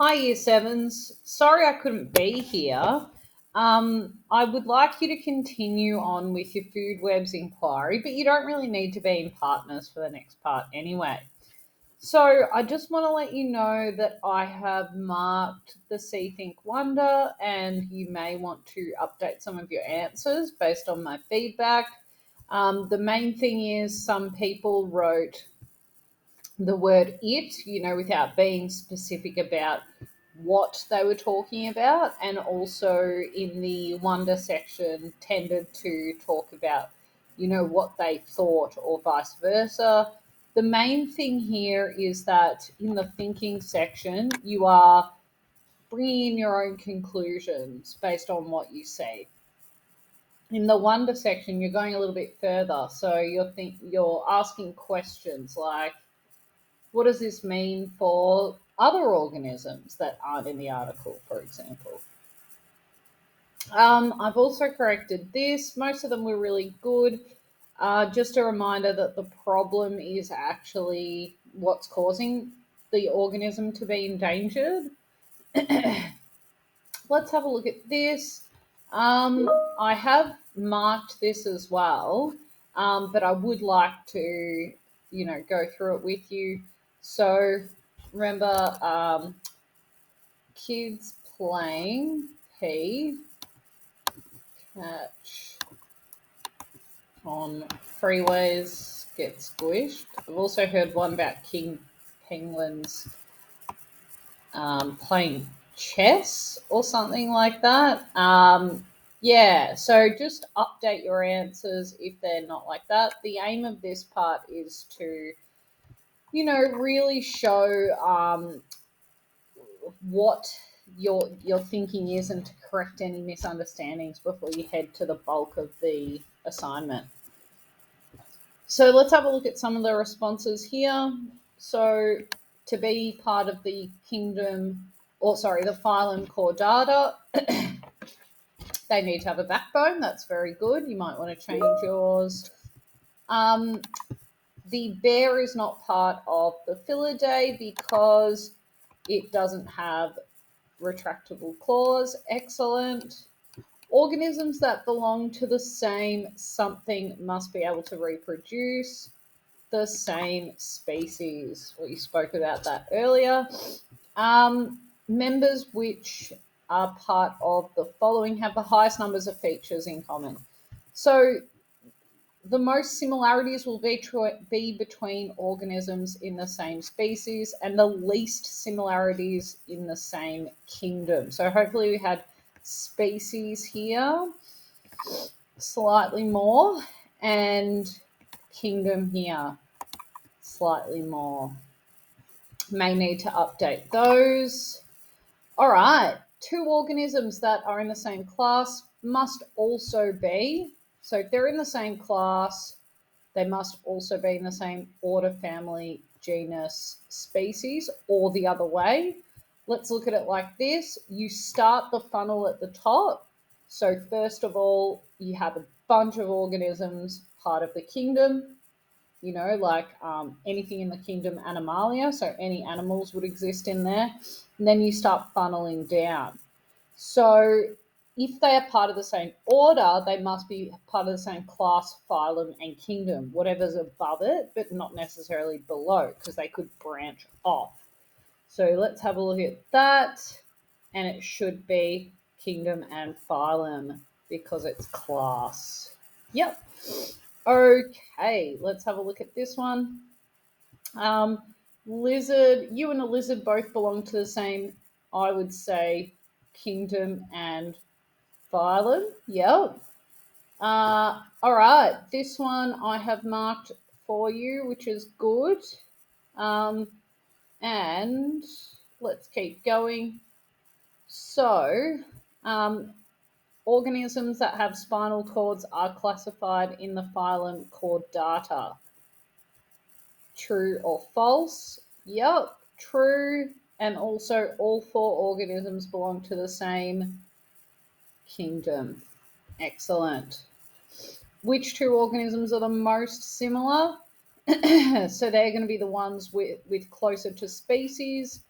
Hi, Year Sevens. Sorry I couldn't be here. I would like you to continue on with your food webs inquiry, but you don't really need to be in partners for the next part anyway. So I just want to let you know that I have marked the See Think Wonder, and you may want to update some of your answers based on my feedback. The main thing is some people wrote the word it, without being specific about what they were talking about, and also in the wonder section tended to talk about, what they thought or vice versa. The main thing here is that in the thinking section, you are bringing in your own conclusions based on what you see. In the wonder section, you're going a little bit further, so you're asking questions like, what does this mean for other organisms that aren't in the article, for example? I've also corrected this. Most of them were really good. Just a reminder that the problem is actually what's causing the organism to be endangered. Let's have a look at this. I have marked this as well, but I would like to, go through it with you. So remember, kids playing P catch on freeways get squished. I've also heard one about king penguins playing chess or something like that. Yeah, so just update your answers if they're not like that. The aim of this part is to, really show what your thinking is and to correct any misunderstandings before you head to the bulk of the assignment. So let's have a look at some of the responses here. So to be part of the kingdom, or sorry, the phylum Chordata, they need to have a backbone. That's very good. You might want to change yours. The bear is not part of the Felidae because it doesn't have retractable claws. Excellent. Organisms that belong to the same something must be able to reproduce the same species. We spoke about that earlier. Members which are part of the following have the highest numbers of features in common. So the most similarities will be between organisms in the same species, and the least similarities in the same kingdom. So hopefully we had species here slightly more, and kingdom here slightly more. May need to update those. All right, two organisms that are in the same class must also be, so if they're in the same class, they must also be in the same order, family, genus, species, or the other way. Let's look at it like this. You start the funnel at the top. So first of all, you have a bunch of organisms part of the kingdom, like anything in the kingdom Animalia, so any animals would exist in there. And then you start funneling down. So if they are part of the same order, they must be part of the same class, phylum, and kingdom, whatever's above it, but not necessarily below, because they could branch off. So let's have a look at that. And it should be kingdom and phylum because it's class. Yep. Okay, let's have a look at this one. Lizard, you and a lizard both belong to the same, I would say, kingdom and phylum. Yep. All right, this one I have marked for you, which is good. And let's keep going. So, organisms that have spinal cords are classified in the phylum Chordata. True or false? Yep, true. And also, all four organisms belong to the same kingdom. Excellent. Which two organisms are the most similar? So they're going to be the ones with closer to species.